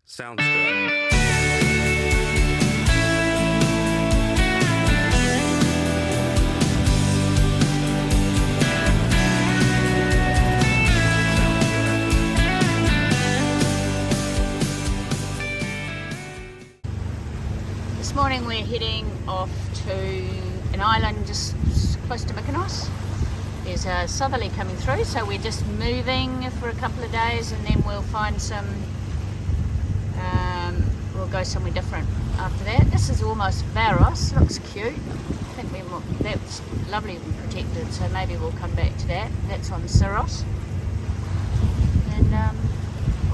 Sounds good. This morning we're heading off to an island just close to Mykonos. There's a southerly coming through, so we're just moving for a couple of days and then we'll find some, we'll go somewhere different after that. This is almost Paros, looks cute. I think that's lovely and protected, so maybe we'll come back to that. That's on Syros. And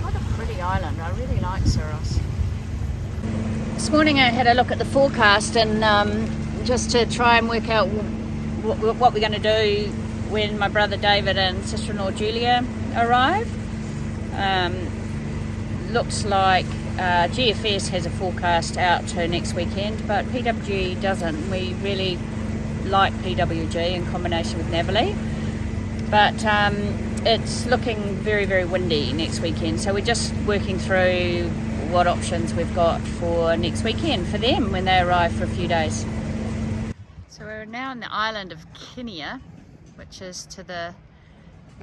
quite a pretty island, I really like Syros. This morning I had a look at the forecast and just to try and work out what we're going to do when my brother David and sister-in-law Julia arrive. Looks like GFS has a forecast out to next weekend, but PWG doesn't. We really like PWG in combination with Navily, but it's looking very, very windy next weekend, so we're just working through what options we've got for next weekend for them when they arrive for a few days. So we're now on the island of Kenia, which is to the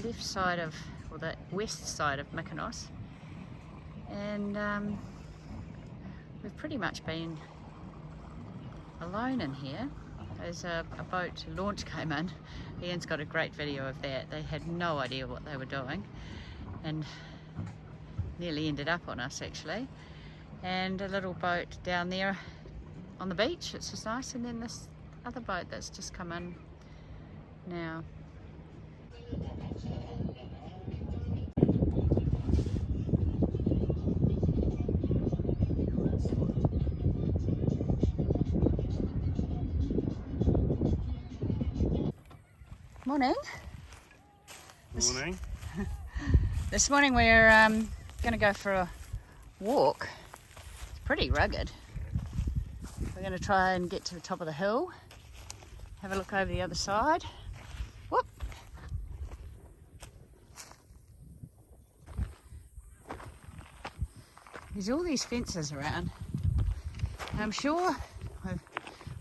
left side of, or the west side of Mykonos, and we've pretty much been alone in here. There's a boat launch came in. Ian's got a great video of that. They had no idea what they were doing and nearly ended up on us actually. And a little boat down there on the beach, it's just nice, and then this other boat that's just come in now. Morning. Morning. This morning we're going to go for a walk. It's pretty rugged. We're going to try and get to the top of the hill, have a look over the other side. Whoop! There's all these fences around. I'm sure,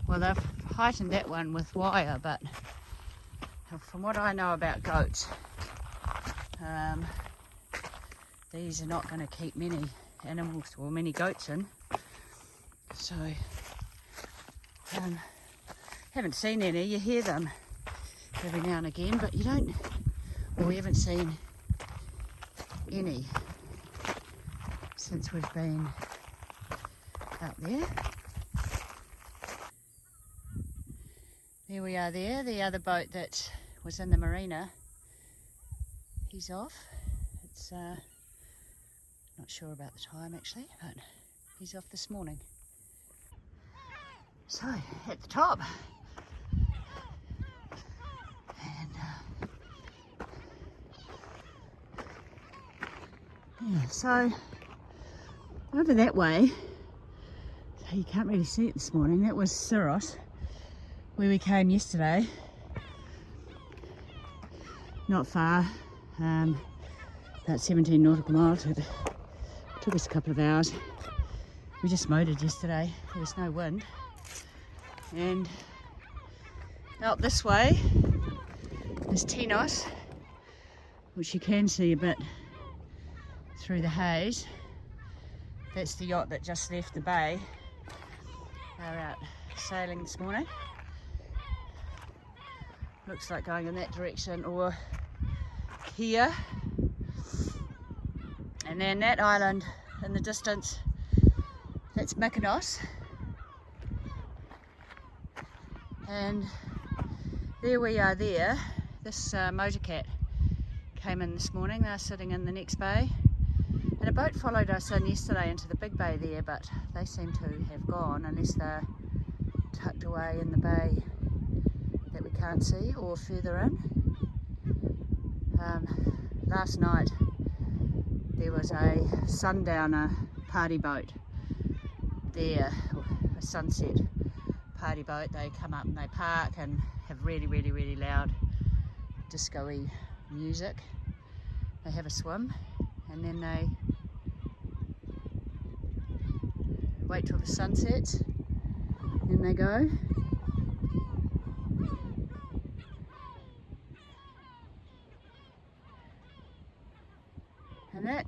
well, they've heightened that one with wire, but from what I know about goats, these are not going to keep many animals or many goats in. So, haven't seen any. You hear them every now and again, but you don't, well, we haven't seen any since we've been out there. There we are there, the other boat that was in the marina, he's off. It's not sure about the time actually, but he's off this morning. So, at the top, and yeah, so over that way, so you can't really see it this morning, that was Syros, where we came yesterday. Not far, about 17 nautical miles. It took us a couple of hours. We just motored yesterday, there was no wind. And out this way is Tinos, which you can see a bit through the haze. That's the yacht that just left the bay. They're out sailing this morning. Looks like going in that direction or here. And then that island in the distance, that's Mykonos. And there we are there. This motorcat came in this morning. They're sitting in the next bay. And a boat followed us in yesterday into the big bay there, but they seem to have gone unless they're tucked away in the bay that we can't see or further in. Last night there was a sundowner party boat there, a sunset party boat. They come up and they park and have really, really, really loud disco-y music. They have a swim and then they wait till the sun sets, then they go. And that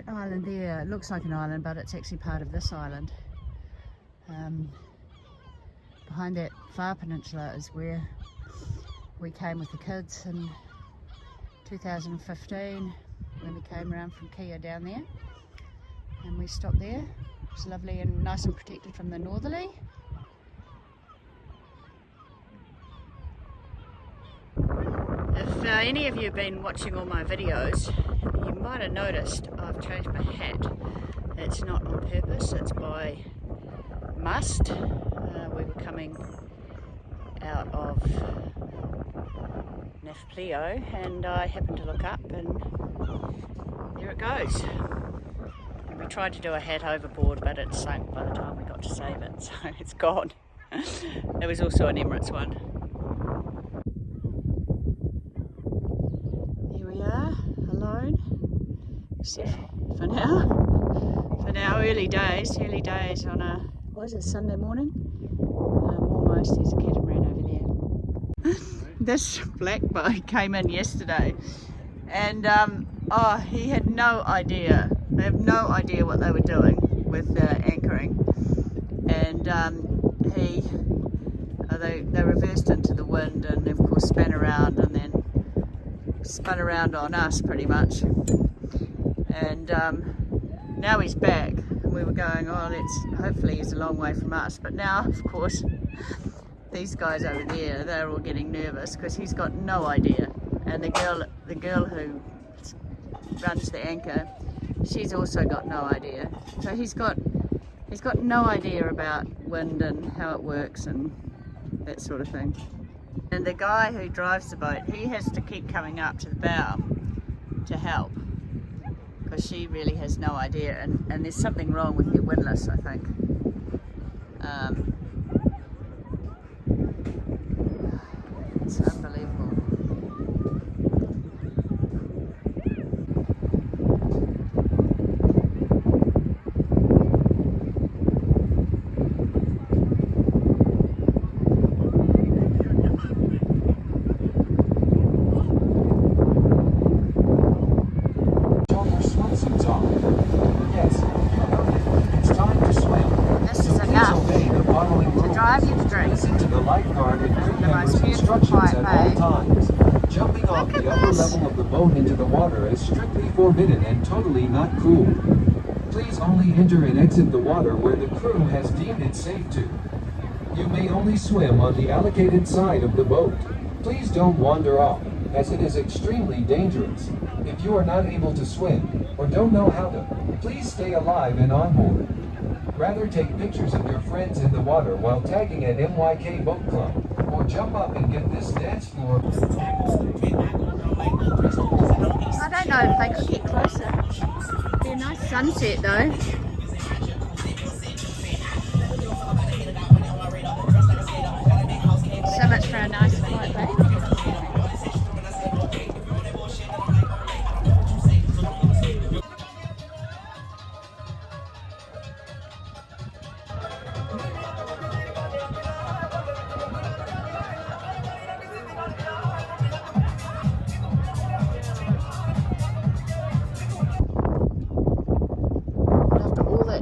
island there, it looks like an island, but it's actually part of this island. Behind that far peninsula is where we came with the kids in 2015 when we came around from Kia down there, and we stopped there. It was lovely and nice and protected from the northerly. If any of you have been watching all my videos, you might have noticed I've changed my hat. It's not on purpose, it's by must. We were coming out of Nafplio and I happened to look up and there it goes. And we tried to do a hat overboard, but it sank by the time we got to save it, so it's gone. There was also an Emirates one. Here we are, alone, except for now. For now, early days on a, what is it, Sunday morning? Almost, there's a catamaran over there. This black boy came in yesterday and oh, he had no idea. They have no idea what they were doing with anchoring, and they reversed into the wind and of course span around and then spun around on us pretty much. And now he's back and we were going, oh, hopefully he's a long way from us, but now of course these guys over there, they're all getting nervous because he's got no idea, and the girl who runs the anchor, she's also got no idea. So he's got no idea about wind and how it works and that sort of thing. And the guy who drives the boat, he has to keep coming up to the bow to help because she really has no idea, and there's something wrong with their windlass, I think. It's unbelievable. Jumping off the upper level of the boat into the water is strictly forbidden and totally not cool. Please only enter and exit the water where the crew has deemed it safe to. You may only swim on the allocated side of the boat. Please don't wander off, as it is extremely dangerous. If you are not able to swim or don't know how to, please stay alive and on board. Rather take pictures of your friends in the water while tagging at MYK Boat Club, or jump up and get this dance floor. I don't know if they could get closer. It'd be a nice sunset though. So much for a nice quiet day.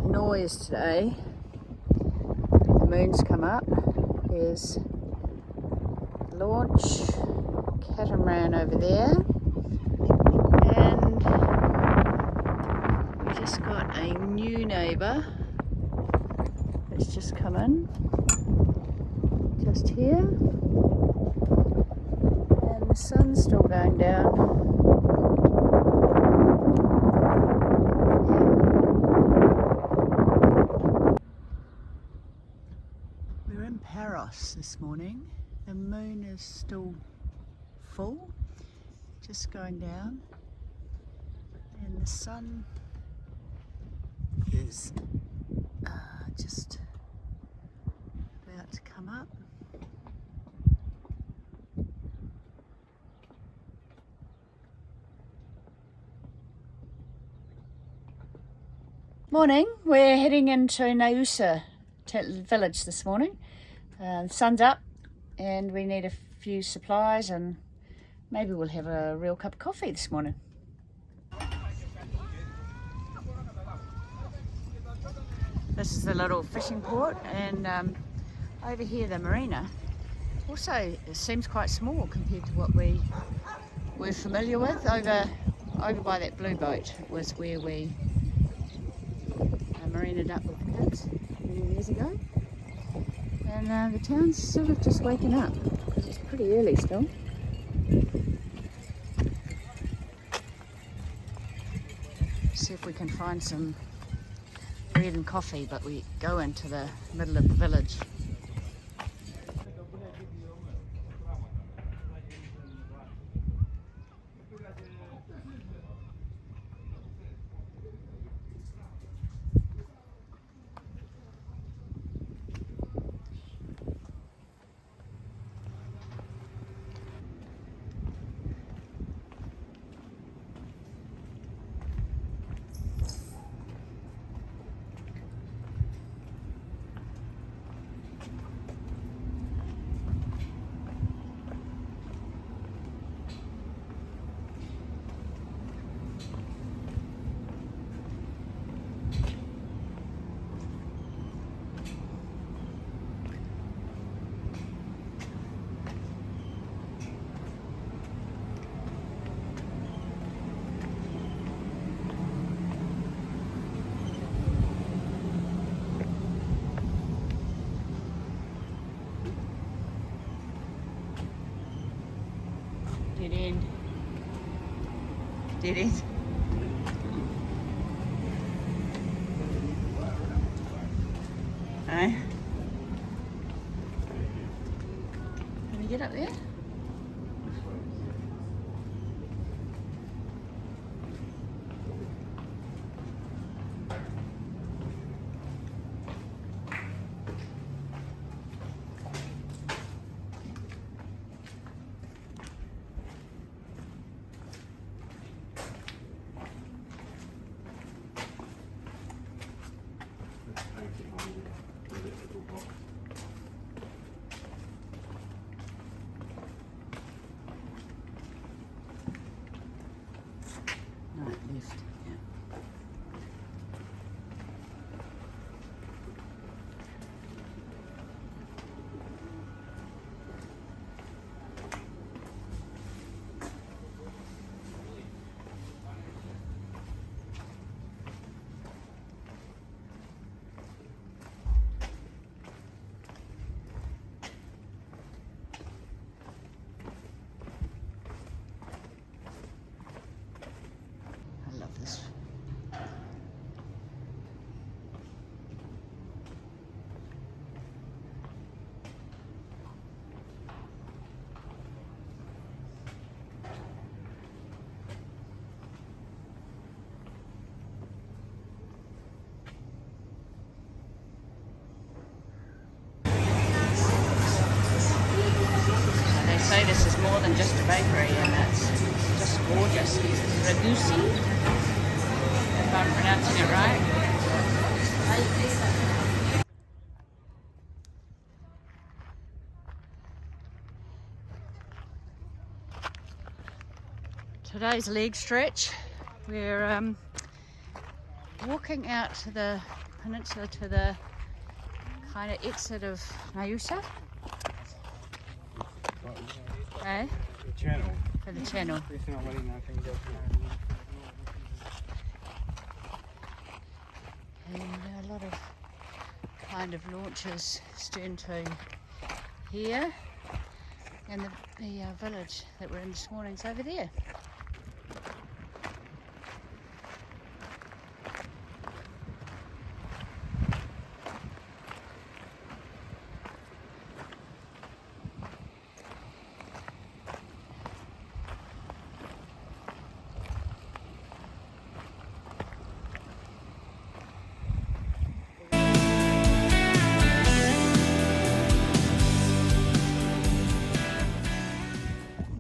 Noise today, the moon's come up, there's launch, catamaran over there, and we just got a new neighbour that's just come in, just here, and the sun's still going down. Paros this morning. The moon is still full, just going down, and the sun is just about to come up. Morning, we're heading into Nausa village this morning. Sun's up and we need a few supplies and maybe we'll have a real cup of coffee this morning. This is the little fishing port, and over here the marina also it seems quite small compared to what we're familiar with. Over by that blue boat was where we marinaed up with the kids many years ago, and the town's sort of just waking up because it's pretty early still. See if we can find some bread and coffee, but we go into the middle of the village. Dead end. Dead end. Hey? Can we get up there? Right, left. Yeah. I love this. They say this is more than just a bakery, and it's just gorgeous. Ragusi, if I'm pronouncing it right. Today's leg stretch. We're walking out to the peninsula to the kind of exit of Nausa. Eh? The channel. For the channel. And a lot of kind of launches stern to here, and the village that we're in this morning is over there.